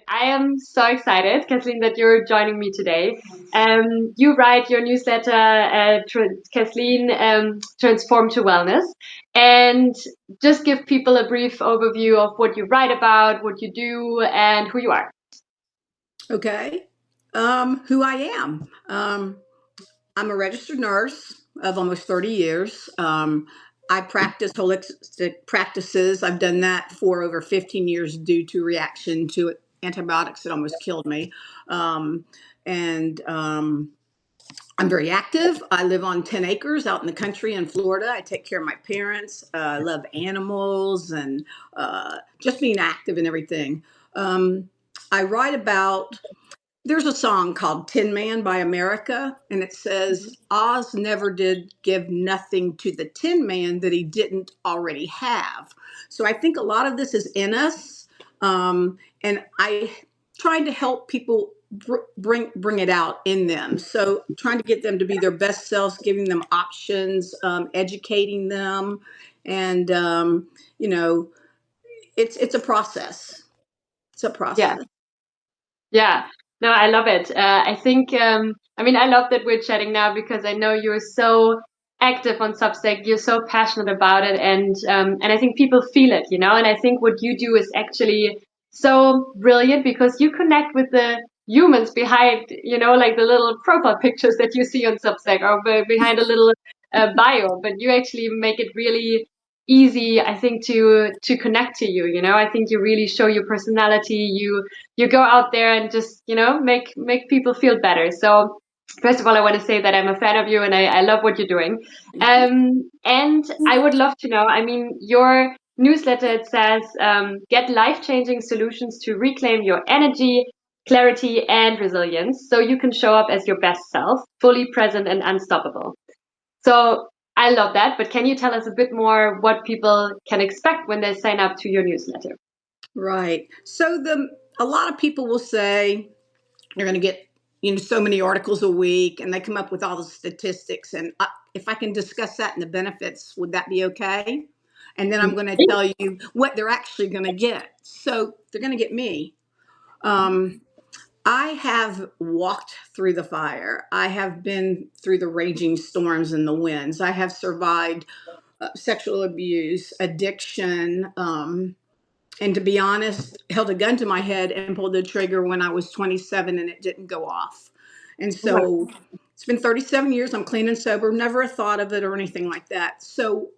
I am so excited, Kathleen, that you're joining me today. You write your newsletter, Kathleen, Transform to Wellness, and just give people a brief overview of what you write about, what you do, and who you are. Okay. Who I am. I'm a registered nurse of almost 30 years. I practice holistic practices. I've done that for over 15 years due to reaction to antibiotics that almost killed me. And I'm very active. I live on 10 acres out in the country in Florida. I take care of my parents. I love animals and just being active and everything. I write about There's a song called Tin Man by America, and it says, Oz never did give nothing to the Tin Man that he didn't already have. So I think a lot of this is in us. And I trying to help people bring it out in them. So trying to get them to be their best selves, giving them options, educating them. And, you know, it's a process. It's a Yeah. process. Yeah, no, I love it. I think, I mean, I love that we're chatting now because I know you're so active on Substack. You're so passionate about it, and I think people feel it, you know. And I think what you do is actually so brilliant because you connect with the humans behind, you know, like the little profile pictures that you see on Substack or behind a little bio. But you actually make it really easy, I think, to connect to you. You know, I think you really show your personality. You go out there and just, you know, make people feel better. So first of all, I want to say that I'm a fan of you and I love what you're doing. And I would love to know, I mean, your newsletter, it says, get life-changing solutions to reclaim your energy, clarity, and resilience so you can show up as your best self, fully present and unstoppable. So I love that, but can you tell us a bit more what people can expect when they sign up to your newsletter? Right. So a lot of people will say you're going to get so many articles a week, and they come up with all the statistics. And if I can discuss that and the benefits, would that be okay? And then I'm going to tell you what they're actually going to get. So they're going to get me. Um, I have walked through the fire. I have been through the raging storms and the winds. I have survived sexual abuse, addiction, and to be honest, held a gun to my head and pulled the trigger when I was 27 and it didn't go off. And Oh my, so it's been 37 years. I'm clean and sober, never a thought of it or anything like that. So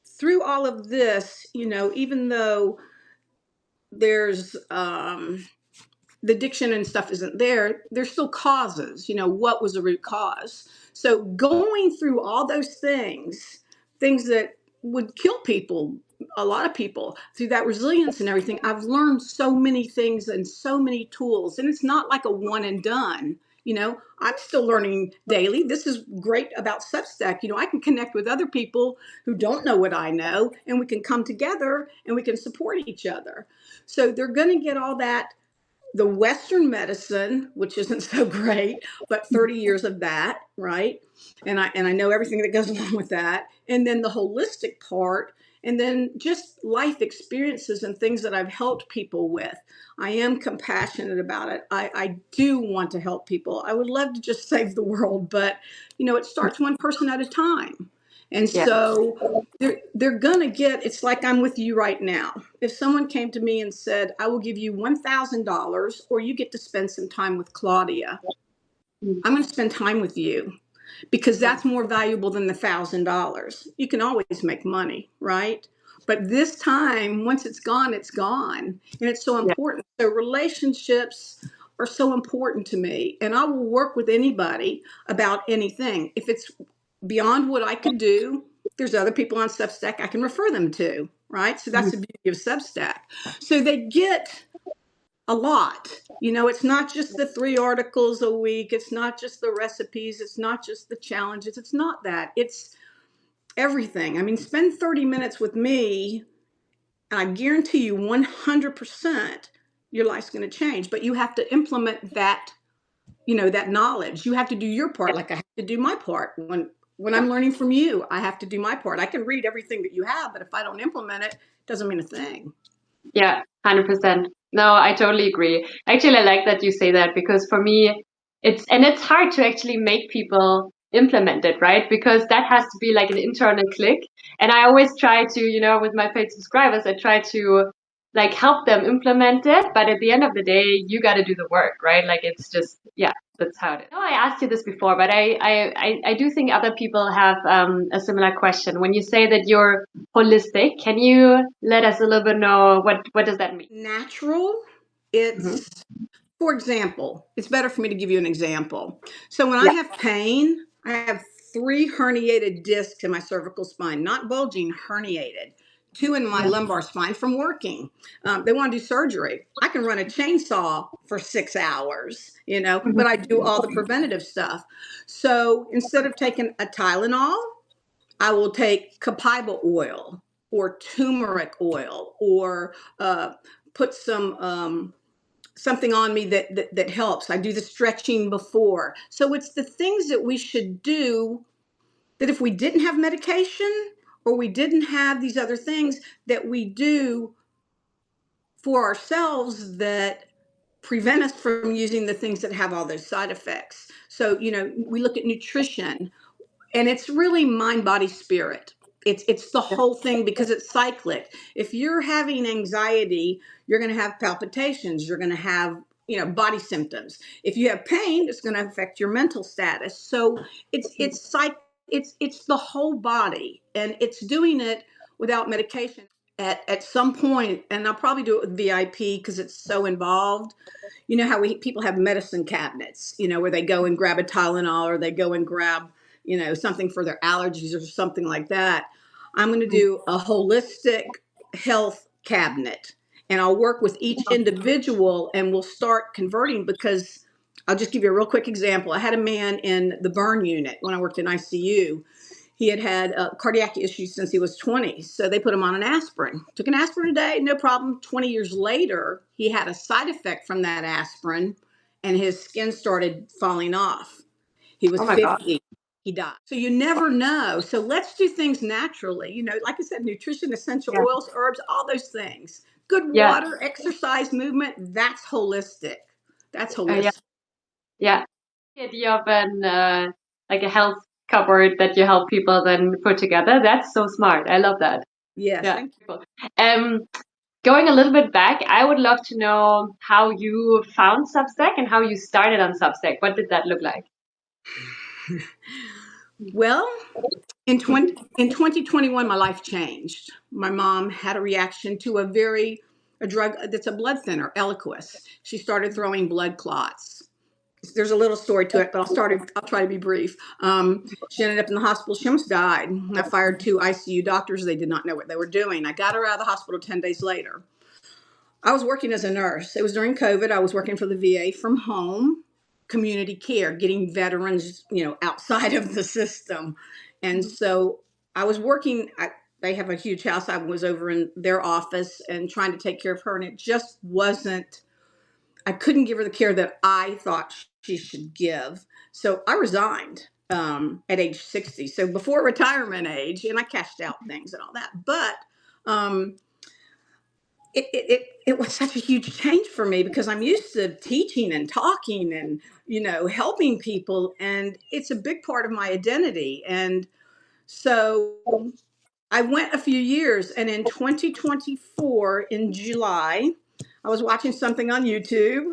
through all of this, even though there's the addiction and stuff isn't there, there's still causes. What was the root cause? So going through all those things that would kill people, a lot of people, through that resilience and everything, I've learned so many things and so many tools. And it's not like a one and done. I'm still learning daily. This is great about Substack. I can connect with other people who don't know what I know, and we can come together and we can support each other. So they're going to get all that, the Western medicine, which isn't so great, but 30 years of that, right? And I know everything that goes along with that. And then the holistic part, and then just life experiences and things that I've helped people with. I am compassionate about it. I do want to help people. I would love to just save the world, but it starts one person at a time. And yeah. so they're gonna get, it's like I'm with you right now. If someone came to me and said, I will give you $1,000 or you get to spend some time with Claudia, I'm gonna spend time with you because that's more valuable than the $1,000. You can always make money, right? But this time, once it's gone, it's gone. And it's so Yeah. important. So relationships are so important to me. And I will work with anybody about anything. If it's beyond what I could do, there's other people on Substack I can refer them to, right? So that's the beauty of Substack. So they get a lot. It's not just the 3 articles a week. It's not just the recipes. It's not just the challenges. It's not that. It's everything. I mean, spend 30 minutes with me, and I guarantee you 100% your life's going to change. But you have to implement that knowledge. You have to do your part, like I have to do my part. When I'm learning from you, I have to do my part. I can read everything that you have, but if I don't implement it, it doesn't mean a thing. Yeah, 100%. No, I totally agree. Actually, I like that you say that because for me, it's hard to actually make people implement it, right? Because that has to be like an internal click. And I always try to, with my paid subscribers, I try to like help them implement it. But at the end of the day, you got to do the work, right? Like it's just, yeah, that's how it is. No, I asked you this before, but I do think other people have a similar question. When you say that you're holistic, can you let us a little bit know what does that mean? Natural, Mhm. it's, for example, it's better for me to give you an example. So when I Yeah. have pain, I have three herniated discs in my cervical spine, not bulging, herniated. Two in my Yeah. lumbar spine from working. They want to do surgery. I can run a chainsaw for 6 hours, but I do all the preventative stuff. So instead of taking a Tylenol, I will take copaiba oil or turmeric oil or put something on me that helps. I do the stretching before. So it's the things that we should do that if we didn't have medication or we didn't have these other things that we do for ourselves that prevent us from using the things that have all those side effects. So, we look at nutrition, and it's really mind, body, spirit. It's the whole thing because it's cyclic. If you're having anxiety, you're going to have palpitations, you're going to have body symptoms. If you have pain, it's going to affect your mental status. So it's psych it's the whole body, and it's doing it without medication. At some point, and I'll probably do it with VIP because it's so involved. You know how people have medicine cabinets, where they go and grab a Tylenol or they go and grab, something for their allergies or something like that. I'm going to do a holistic health cabinet, and I'll work with each individual and we'll start converting because I'll just give you a real quick example. I had a man in the burn unit when I worked in ICU. He had had cardiac issues since he was 20. So they put him on an aspirin. Took an aspirin a day, no problem. 20 years later, he had a side effect from that aspirin and his skin started falling off. He Oh was my God. 50. He died. So you never know. So let's do things naturally. Like I said, nutrition, essential Yeah. oils, herbs, all those things. Good Yeah. water, exercise, movement. That's holistic. That's Yeah. holistic. Yeah. The idea of an like a health cupboard that you help people then put together. That's so smart. I love that. Yes. Yeah. Thank you. Cool. Um, Going a little bit back, I would love to know how you found Substack and how you started on Substack. What did that look like? Well, in 2021, my life changed. My mom had a reaction to a drug that's a blood thinner, Eliquis. She started throwing blood clots. There's a little story to it, but I'll try to be brief. She ended up in the hospital. She almost died. I fired two ICU doctors. They did not know what they were doing. I got her out of the hospital 10 days later. I was working as a nurse. It was during COVID. I was working for the VA from home, community care, getting veterans, outside of the system. And Mhm. so I was working. They have a huge house. I was over in their office and trying to take care of her, and it just wasn't. I couldn't give her the care that I thought she should give. So I resigned at age 60. So before retirement age, and I cashed out things and all that. But um, it was such a huge change for me because I'm used to teaching and talking and helping people, and it's a big part of my identity. And so I went a few years, and in 2024 in July, I was watching something on YouTube,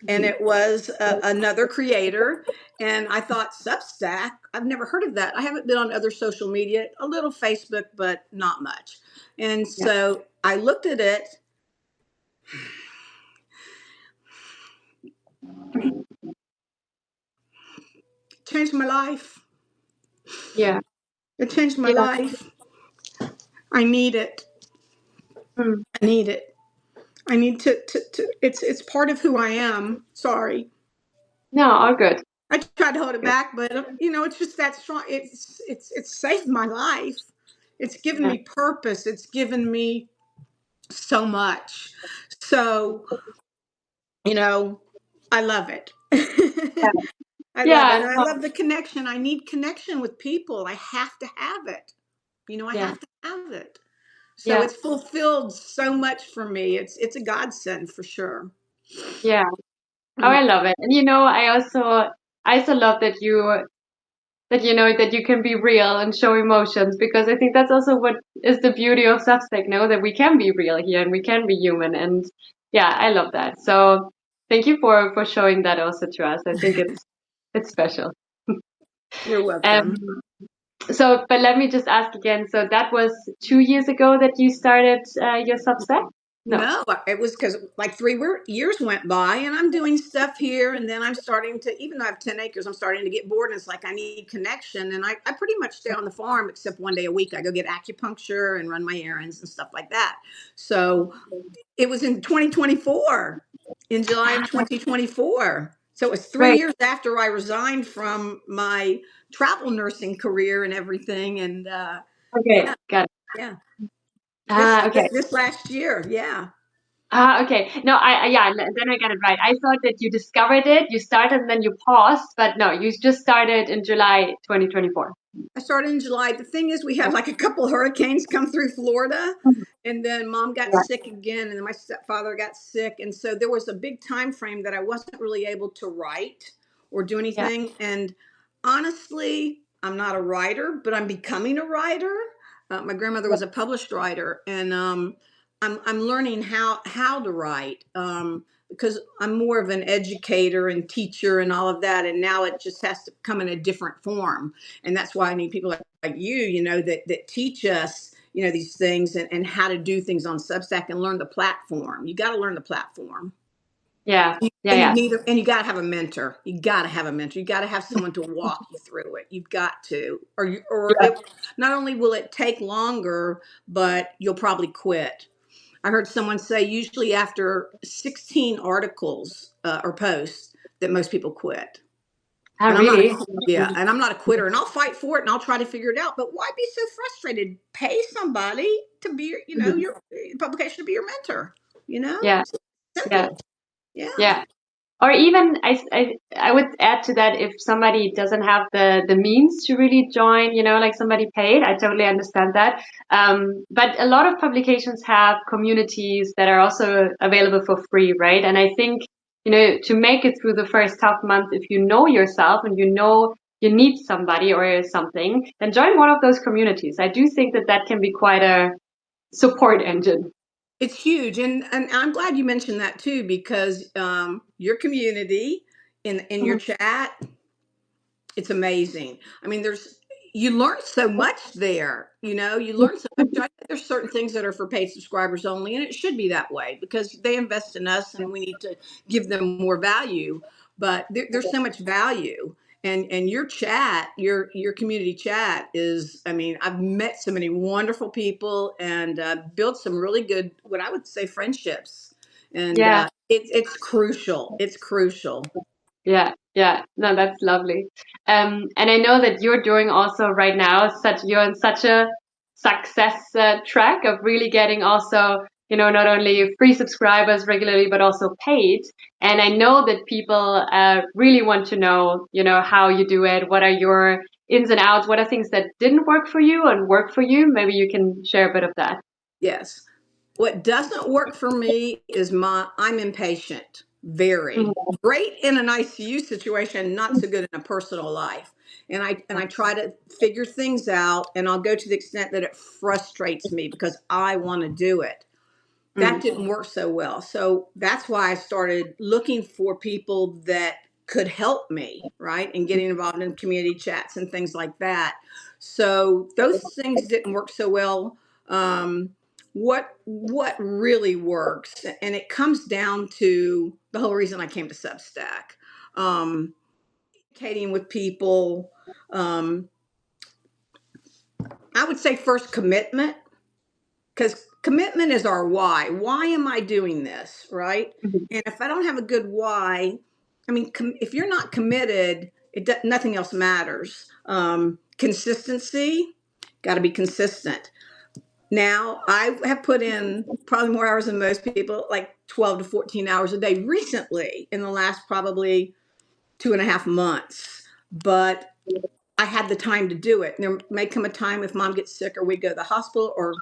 and Mhm. it was another creator, and I thought, Substack, I've never heard of that. I haven't been on other social media, a little Facebook, but not much. And Yeah. so I looked at it. Changed my life. Yeah. It changed my Yeah. life. I need it. Mm. I need it. I need to it's part of who I am. Sorry. No, all good. I tried to hold it Good. back, but it's just that strong. It's saved my life. It's given Yeah. me purpose. It's given me so much. So, you know, I love it. Yeah. I love it. Yeah. And I No, love the connection. I need connection with people. I have to have it. I yeah. have to have it. So Yeah. it's fulfilled so much for me. It's a godsend for sure. Yeah. Oh, Mm. I love it. And I also love that you know that you can be real and show emotions, because I think that's also what is the beauty of Substack, know that we can be real here and we can be human. And yeah, I love that. So thank you for showing that also to us. I think it's special. You're Um, welcome. so, but let me just ask again. So that was 2 years ago that you started your Substack? No. No, it was because like years went by and I'm doing stuff here. And then I'm starting to, even though I have 10 acres, I'm starting to get bored. And it's like I need connection. And I pretty much stay on the farm except one day a week. I go get acupuncture and run my errands and stuff like that. So it was in 2024, in July of 2024. So it was three Right. years after I resigned from my travel nursing career and everything. And Okay. yeah, Got it. yeah. Okay. This last year, yeah. Okay. No, yeah, then I got it right. I thought that you discovered it, you started, and then you paused, but no, you just started in July 2024. I started in July. The thing is, we had like a couple hurricanes come through Florida, and then mom got Yeah. sick again, and then my stepfather got sick, and so there was a big time frame that I wasn't really able to write or do Yeah. anything. And honestly, I'm not a writer, but I'm becoming a writer. My grandmother Yeah. was a published writer, and I'm learning how to write. Because I'm more of an educator and teacher and all of that, and now it just has to come in a different form. And that's why I need people like you know, that teach us, you know, these things and how to do things on Substack and learn the platform. You got to learn the platform. Yeah. Yeah. And Yeah. you got to have a mentor. You got to have a mentor. You got to have someone to walk you through it. You've got to, or Yeah. it, not only will it take longer, but you'll probably quit. I heard someone say usually after 16 articles or posts that most people quit. And I'm not a Really? yeah, and I'm not a quitter, and I'll fight for it, and I'll try to figure it out. But why be so frustrated? Pay somebody to be, you know, Mhm. your publication to be your mentor. You know, Yeah. Yeah. simple. Yeah. Yeah. Or even I would add to that, if somebody doesn't have the means to really join, like somebody paid, I totally understand that. But a lot of publications have communities that are also available for free, right? And I think, to make it through the first tough month, if you know yourself and you know you need somebody or something, then join one of those communities. I do think that that can be quite a support engine. It's huge, and I'm glad you mentioned that too because your community in your Mhm. chat, it's amazing. I mean, you learn so much there. You know, you learn so much. There's certain things that are for paid subscribers only, and it should be that way because they invest in us, and we need to give them more value. But there's so much value, and your chat, your community chat is. I mean, I've met so many wonderful people and built some really good, what I would say, friendships. And Yeah. it's crucial. It's crucial. Yeah, yeah. No, that's lovely. And I know that you're doing also right now you're on such a success track of really getting also, not only free subscribers regularly, but also paid. And I know that people really want to know, how you do it. What are your ins and outs? What are things that didn't work for you and work for you? Maybe you can share a bit of that. Yes. What doesn't work for me is I'm impatient, very Mhm. great in an ICU situation, not so good in a personal life. And I try to figure things out, and I'll go to the extent that it frustrates me because I want to do it. That Mm. didn't work so well. So that's why I started looking for people that could help me, right? And getting involved in community chats and things like that. So those things didn't work so well. Um, what really works, and it comes down to the whole reason I came to Substack. Um, Communicating with people. Um, I would say first commitment, because commitment is our why. Why am I doing this, right? Mhm. And if I don't have a good why, I mean, if you're not committed, nothing else matters. Consistency, got to be consistent. Now, I have put in probably more hours than most people, like 12 to 14 hours a day recently in the last probably 2.5 months. But I had the time to do it. And there may come a time if mom gets sick or we go to the hospital or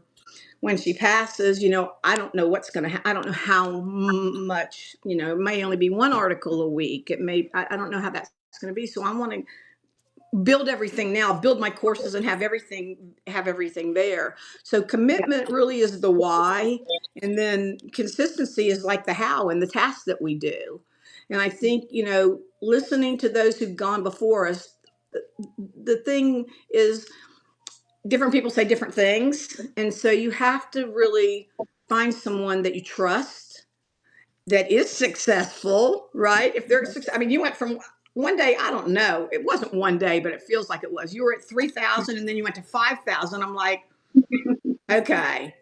when she passes, I don't know what's going to I don't know how much, it may only be one article a week. It may, I don't know how that's going to be. So I want to build everything now, build my courses and have everything there. So Yeah. commitment really is the why, and then consistency is like the how and the tasks that we do. And I think, listening to those who've gone before us, the thing is different people say different things, and so you have to really find someone that you trust that is successful, right? If they're success, I mean, you went from one day, I don't know, it wasn't one day, but it feels like it was. You were at 3,000 and then you went to 5,000. I'm like, okay,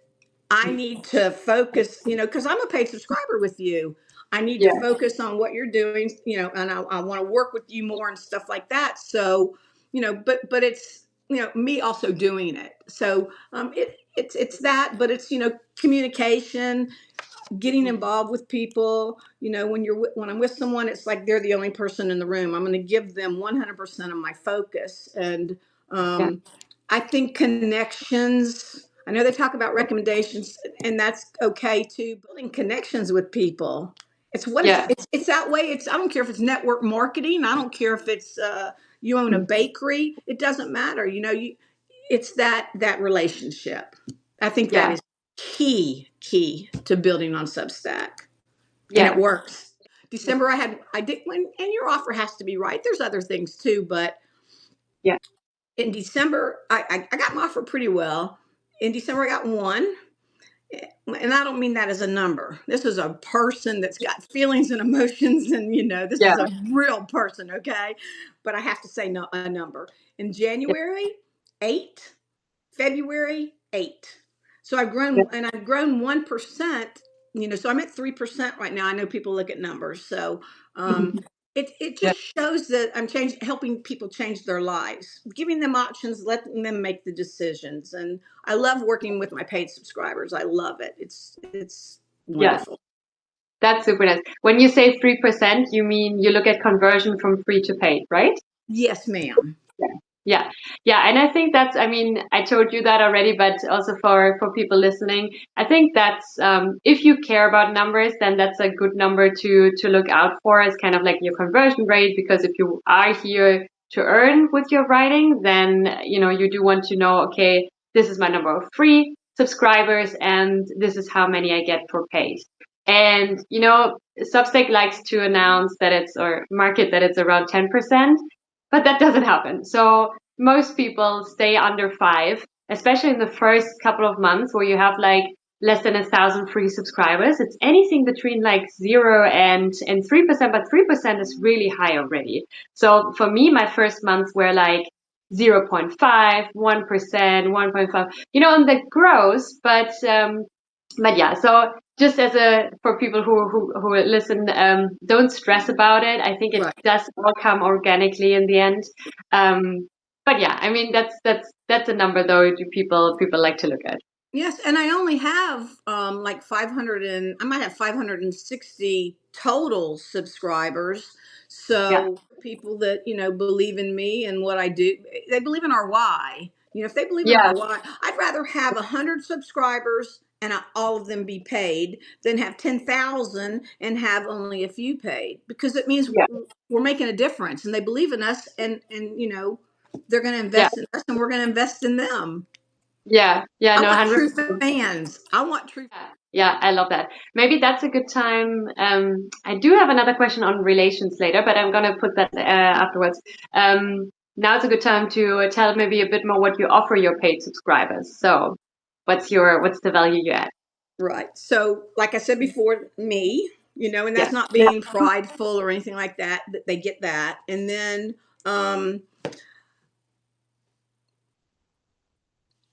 I need to focus, because I'm a paid subscriber with you. I need to Yeah. focus on what you're doing, and I want to work with you more and stuff like that. So, but it's, me also doing it. So, it's that, but it's, communication, getting involved with people. When I'm with someone, it's like they're the only person in the room. I'm going to give them 100% of my focus. And Yeah. um, I think connections, I know they talk about recommendations, and that's okay too. Building connections with people, it's what it's Yeah. it's, it's that way. I don't care if it's network marketing. I don't care if it's you own a bakery. It doesn't matter. It's that relationship. I think that Yeah. is key to building on Substack, and it Yeah. works. December, I did when, and your offer has to be right. There's other things too, but Yeah. in December, I got my offer pretty well. In December, I got one, and I don't mean that as a number. This is a person that's got feelings and emotions, and this Yeah. is a real person, okay? But I have to say no, a number. In Yeah. January, 8. February, 8. So Yeah. I've grown 1%, so I'm at 3% right now. I know people look at numbers. So it Yeah. just shows that I'm helping people change their lives, giving them options, letting them make the decisions. And I love working with my paid subscribers. I love it. It's Yeah. wonderful. That's super nice. When you say 3%, you mean you look at conversion from free to paid, right? Yes, ma'am. Yeah. Yeah. Yeah. And I think that's, I mean, I told you that already, but also for people listening, I think that's, if you care about numbers, then that's a good number to look out for as kind of like your conversion rate. Because if you are here to earn with your writing, then, you do want to know, okay, this is my number of free subscribers and this is how many I get for paid. And, Substack likes to announce that it's, or market that it's around 10%. But that doesn't happen. So most people stay under 5, especially in the first couple of months where you have like less than 1,000 free subscribers. It's anything between like 0 and 3%, but 3% is really high already. So for me, my first months were like 0.5, 1%, 1.5, and that grows, but yeah, so just as a for people who listen, don't stress about it. I think it Right. does all come organically in the end. But yeah, I mean that's a number though people like to look at. Yes, and I only have like 500, and I might have 560 total subscribers. Yeah, So people that, believe in me and what I do, they believe in our why. If they believe in yeah, our why, I'd rather have 100 subscribers and all of them be paid than have 10,000 and have only a few paid, because it means yeah, we're making a difference and they believe in us, and they're going to yeah, invest in us and we're going to invest in them. yeah, yeah. I No, want true 100%. fans. I want true. Yeah, yeah, I love that. Maybe that's a good time. I do have another question on relations later, but I'm gonna put that afterwards. Now it's a good time to tell maybe a bit more what you offer your paid subscribers. So, what's the value you add? Right. So, like I said before, me, and that's Yes. not being prideful or anything like that. They get that, and then um,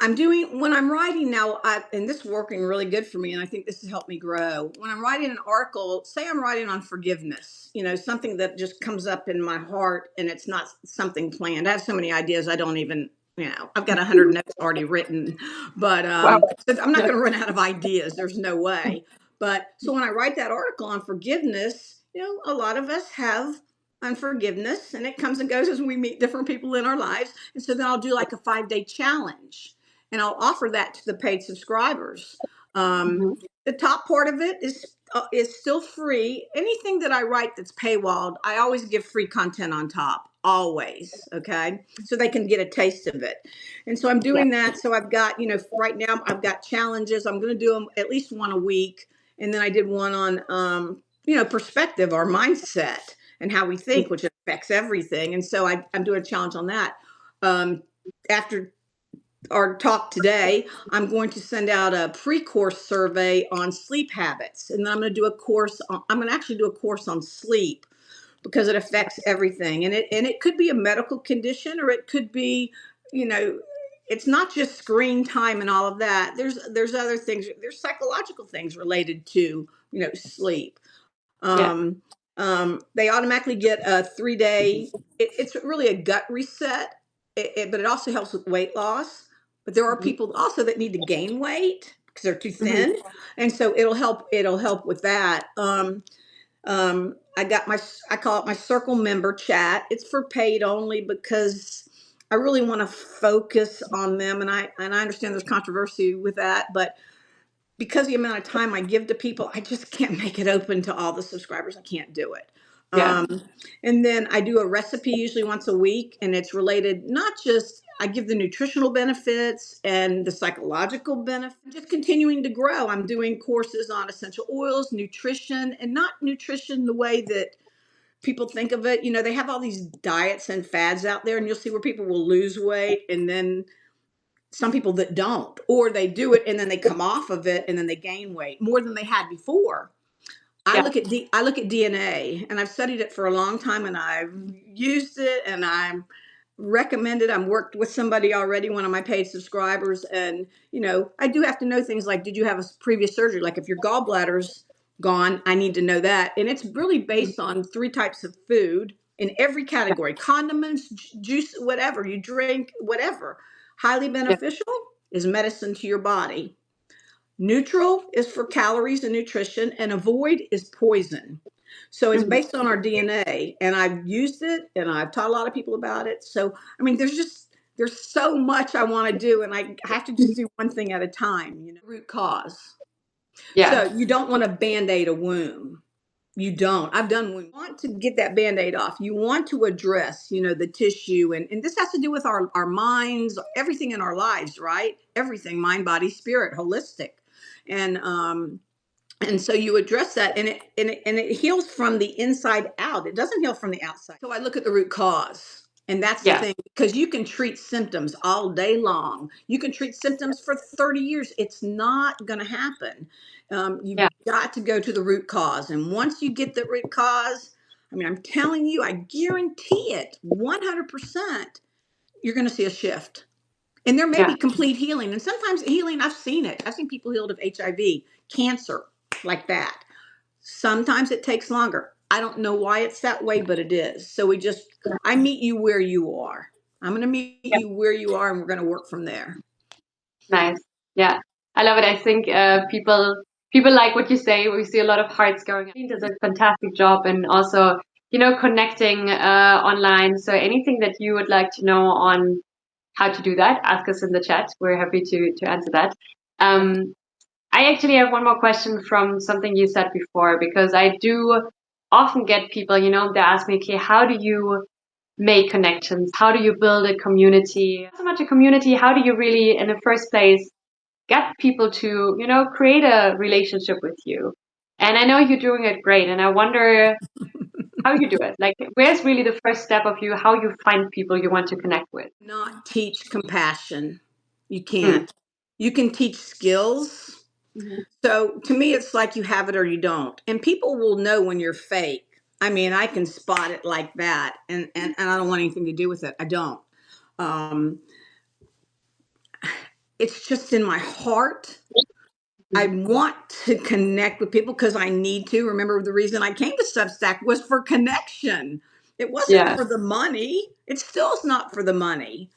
I'm doing when I'm writing now, and this is working really good for me, and I think this has helped me grow. When I'm writing an article, say I'm writing on forgiveness, something that just comes up in my heart, and it's not something planned. I have so many ideas, I don't even, I've got 100 notes already written, but Wow. so I'm not Yeah. going to run out of ideas. There's no way. But so when I write that article on forgiveness, a lot of us have unforgiveness, and it comes and goes as we meet different people in our lives, and so then I'll do like a 5-day challenge, and I'll offer that to the paid subscribers. Um, Mhm. the top part of it is still free. Anything that I write that's paywalled, I always give free content on top, always. Okay, so they can get a taste of it. And so I'm Yeah. doing that. So I've got, right now I've got challenges. I'm going to do them at least one a week. And then I did one on, perspective or mindset and how we think, which affects everything. And so I'm doing a challenge on that. After our talk today, I'm going to send out a pre-course survey on sleep habits. And then I'm going to do a course I'm going to actually do a course on sleep because it affects everything. And it could be a medical condition, or it could be, you know, it's not just screen time and all of that. There's other things. There's psychological things related to, sleep. Yeah. Um, they automatically get a 3 day. It's really a gut reset, but it also helps with weight loss. But there are Mhm. people also that need to gain weight because they're too Mhm. thin, and so it'll help. It'll help with that. I got I call it my circle member chat. It's for paid only because I really want to focus on them, and I understand there's controversy with that, but because the amount of time I give to people, I just can't make it open to all the subscribers. I can't do it. Yeah. And then I do a recipe usually once a week, and it's related not just, I give the nutritional benefits and the psychological benefits, just continuing to grow. I'm doing courses on essential oils, nutrition, and not nutrition the way that people think of it. They have all these diets and fads out there, and you'll see where people will lose weight and then some people that don't, or they do it and then they come off of it and then they gain weight more than they had before. I Yeah. look at I look at DNA, and I've studied it for a long time, and I've used it, and I'm recommended. I'm worked with somebody already, one of my paid subscribers, and I do have to know things like, did you have a previous surgery? Like if your gallbladder's gone, I need to know that. And it's really Mhm. based on three types of food in every Yeah. category: condiments, juice, whatever you drink, whatever. Highly Yeah. beneficial is medicine to your body. Neutral is for calories and nutrition, and avoid is poison. So it's Mhm. based on our DNA, and I've used it, and I've taught a lot of people about it. So I mean, there's so much I want to do, and I have to just do one thing at a time. Root cause. So Yeah. you don't want to band-aid a wound. You don't. I've done wounds. You want to get that band-aid off. You want to address, the tissue. And this has to do with our minds, everything in our lives, right? Everything, mind, body, spirit, holistic. And and so you address that, and it heals from the inside out. It doesn't heal from the outside. So I look at the root cause. And that's the Yeah. thing, because you can treat symptoms all day long. You can treat symptoms for 30 years. It's not going to happen. You've Yeah. got to go to the root cause. And once you get the root cause, I mean, I'm telling you, I guarantee it 100%, you're going to see a shift. And there may Yeah. be complete healing. And sometimes healing, I've seen it. I've seen people healed of HIV, cancer, like that. Sometimes it takes longer. I don't know why it's that way, but it is. So I meet you where you are. I'm going to meet Yeah. you where you are, and we're going to work from there. Nice. Yeah. I love it. I think people like what you say. We see a lot of hearts going. I think does a fantastic job, and also connecting online. So anything that you would like to know on how to do that, ask us in the chat. We're happy to answer that. Um, I actually have one more question from something you said before, because I do often get people, they ask me, okay, how do you make connections? How do you build a community? Not so much a community, how do you really, in the first place, get people to, create a relationship with you? And I know you're doing it great, and I wonder how you do it. Like, where's really the first step of you, how you find people you want to connect with? Not teach compassion. You Mm. can't. You can teach skills. Mhm. So to me, it's like you have it or you don't. And people will know when you're fake. I mean, I can spot it like that. And I don't want anything to do with it. I don't. Um, it's just in my heart. I Mhm. want to connect with people because I need to. Remember, the reason I came to Substack was for connection. It wasn't Yeah, for the money. It still is not for the money,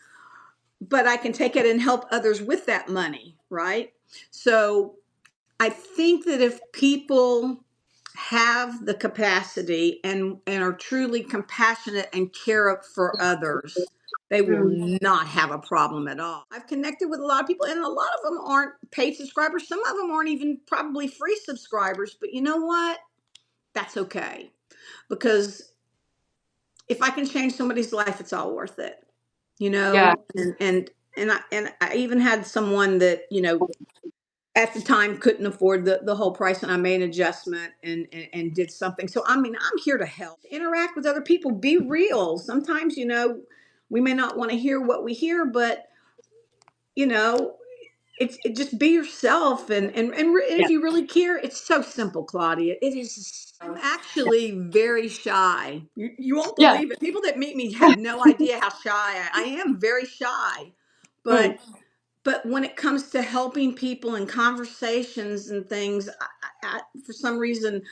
but I can take it and help others with that money, right? So I think that if people have the capacity and are truly compassionate and care for others, they will Mm. not have a problem at all. I've connected with a lot of people, and a lot of them aren't paid subscribers. Some of them aren't even probably free subscribers. But you know what? That's okay, because if I can change somebody's life, it's all worth it. You Yeah, know, and I even had someone that, at the time couldn't afford the whole price, and I made an adjustment and did something. So I mean, I'm here to help, interact with other people, be real. Sometimes, we may not want to hear what we hear, but you know it just be yourself, and yeah, if you really care, it's so simple, Claudia. It is. I'm actually very shy. You won't yeah. believe it. People that meet me have no idea how shy I am. Very shy, Mm. but when it comes to helping people in conversations and things, for some reason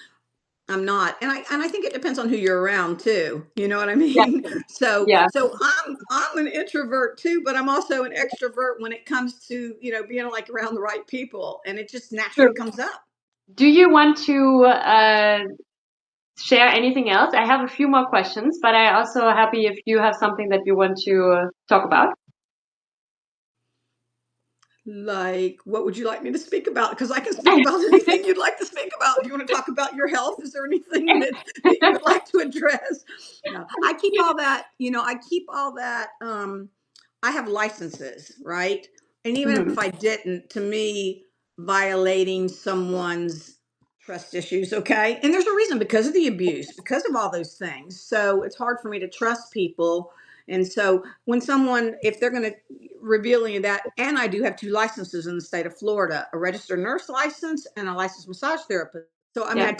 I'm not. And I think it depends on who you're around too. You know what I Yeah, mean? So yeah, so I'm an introvert too, but I'm also an extrovert when it comes to, being like around the right people, and it just naturally true. comes up. Do you want to share anything else? I have a few more questions, but I also happy if you have something that you want to talk about. Like, what would you like me to speak about? Because I can speak about anything you'd like to speak about. Do you want to talk about your health? Is there anything that you would like to address? No, I keep all that, I keep all that. I have licenses, right? And even Mhm. if I didn't, to me, violating someone's trust issues, okay? And there's a reason, because of the abuse, because of all those things. So it's hard for me to trust people. And so when someone, if they're going to revealing that, and I do have two licenses in the state of Florida, a registered nurse license and a licensed massage therapist. So I mean, Yeah. I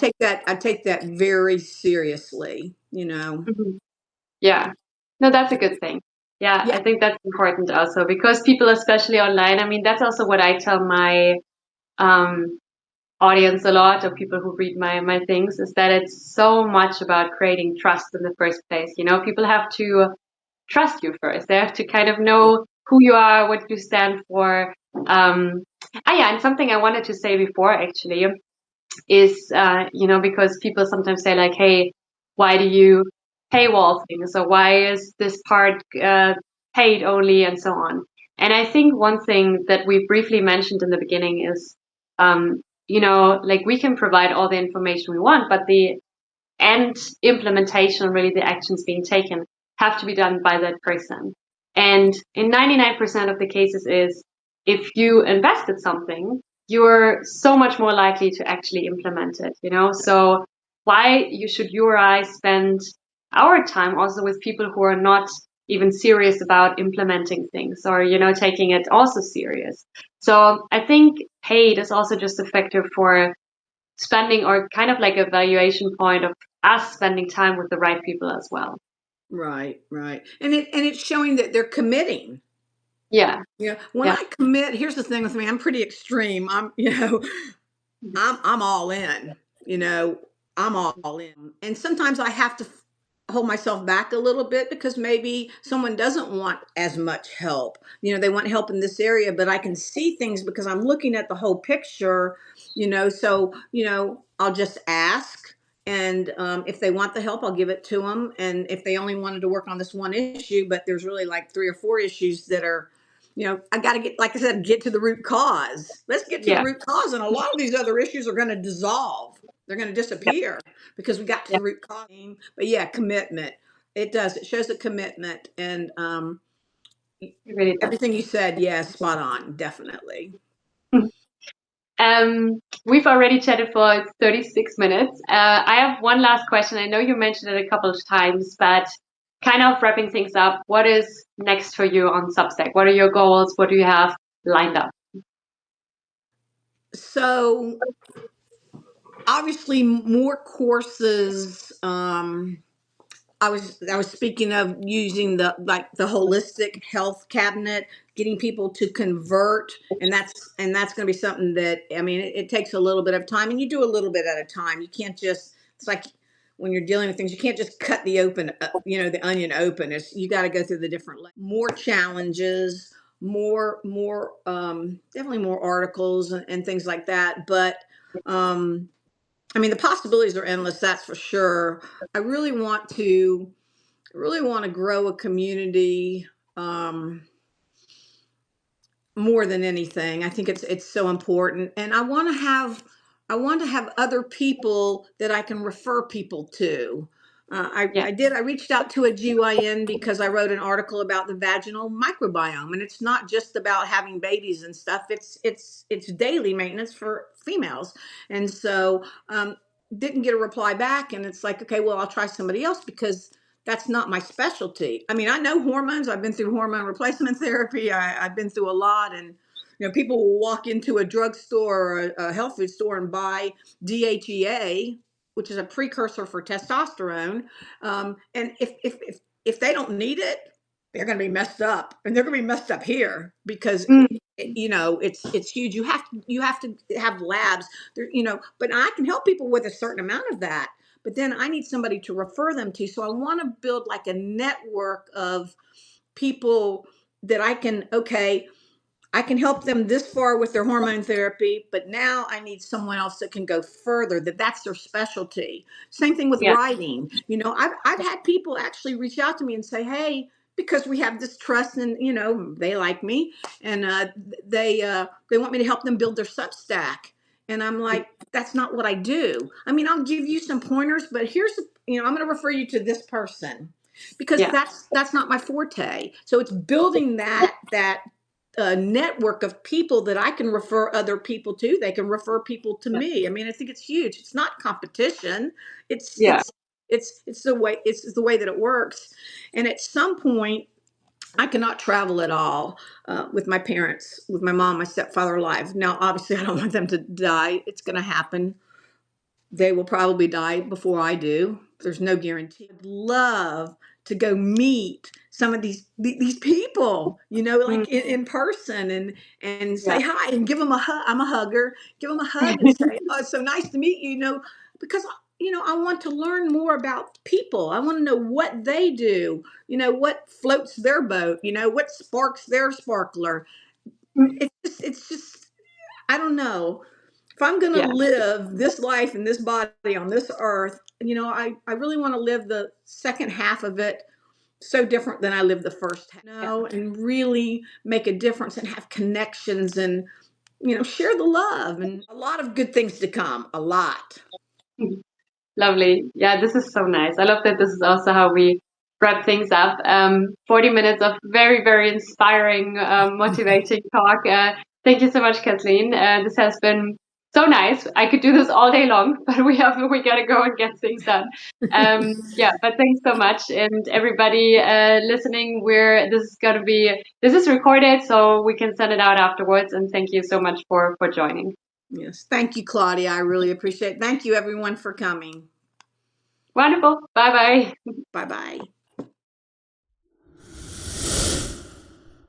take that very seriously. Mhm. Yeah. No, that's a good thing. Yeah, Yeah. I think that's important also because people, especially online, I mean, that's also what I tell my um, audience a lot, or people who read my things, is that it's so much about creating trust in the first place. People have to trust you first. They have to kind of know who you are, what you stand for. Yeah, and something I wanted to say before actually is, because people sometimes say like, hey, why do you paywall things? Or why is this part paid only and so on? And I think one thing that we briefly mentioned in the beginning is, like we can provide all the information we want, but the and implementation, really the actions being taken, have to be done by that person. And in 99% of the cases is if you invested something, you're so much more likely to actually implement it. So why should you or I spend our time also with people who are not even serious about implementing things, or taking it also serious? So I think paid is also just a factor for spending, or kind of like a valuation point of us spending time with the right people as well. Right, right. And it's showing that they're committing. Yeah, When yeah, I commit, here's the thing with me, I'm pretty extreme. I'm all in, you know, I'm all in. And sometimes I have to hold myself back a little bit, because maybe someone doesn't want as much help. They want help in this area, but I can see things because I'm looking at the whole picture. So, I'll just ask. And if they want the help, I'll give it to them. And if they only wanted to work on this one issue, but there's really like three or four issues that are, I got to get, like I said, get to the root cause. Let's get to the yeah, root cause. And a lot of these other issues are going to dissolve. They're going to yeah, disappear because we got to yeah. the root cause. But yeah, commitment. It does. It shows a commitment. And It really does. everything you said, yeah, spot on. Definitely. We've already chatted for 36 minutes. I have one last question. I know you mentioned it a couple of times, but kind of wrapping things up, what is next for you on Substack? What are your goals? What do you have lined up? So obviously more courses. I was speaking of using the holistic health cabinet, getting people to convert, and that's going to be something that, I mean, it takes a little bit of time, and you do a little bit at a time. You can't just, it's like when you're dealing with things, you can't just cut the onion open. You got to go through the different more challenges, more definitely more articles and things like that. But um I mean, the possibilities are endless, that's for sure. I really want to really want to grow a community. More than anything, I think it's so important, and I want to have other people that I can refer people to. Yeah. I reached out to a GYN because I wrote an article about the vaginal microbiome, and it's not just about having babies and stuff. It's daily maintenance for females, and so didn't get a reply back, and it's like, okay, well, I'll try somebody else because that's not my specialty. I mean, I know hormones. I've been through hormone replacement therapy. I've been through a lot, and people will walk into a drugstore or a health food store and buy DHEA, which is a precursor for testosterone. And if they don't need it, they're going to be messed up, and they're going to be messed up here because Mm, it's huge. You have to have labs there, but I can help people with a certain amount of that, but then I need somebody to refer them to. So I want to build like a network of people that I can help them this far with their hormone therapy, but now I need someone else that can go further, that's their specialty. Same thing with yeah. writing. I've had people actually reach out to me and say, hey, because we have this trust, and they like me, and they want me to help them build their Substack. And I'm like, that's not what I do. I mean, I'll give you some pointers, but I'm going to refer you to this person because Yeah. that's not my forte. So it's building that a network of people that I can refer other people to. They can refer people to me. I mean, I think it's huge. It's not competition. It's Yeah. it's it's the way that it works. And at some point, I cannot travel at all with my parents, with my mom, my stepfather alive. Now, obviously, I don't want them to die. It's going to happen. They will probably die before I do. There's no guarantee. I'd love to go meet some of these people, Mm, like in person, and yeah. say hi and give them a hug. I'm a hugger. Give them a hug and say, "Oh, it's so nice to meet you." Because I want to learn more about people. I want to know what they do. What floats their boat. What sparks their sparkler. Mm, It's just I don't know. If I'm going to yeah. live this life in this body on this earth, I really want to live the second half of it so different than I lived the first half, Yeah. and really make a difference and have connections and, share the love and a lot of good things to come. A lot. Lovely. Yeah, this is so nice. I love that this is also how we wrap things up. 40 minutes of very, very inspiring, motivating talk. Thank you so much, Kathleen. This has been so nice. I could do this all day long, but we gotta go and get things done. Yeah, but thanks so much, and everybody listening. This is recorded, so we can send it out afterwards. And thank you so much for joining. Yes. Thank you, Claudia. I really appreciate it. Thank you, everyone, for coming. Wonderful. Bye bye. Bye bye.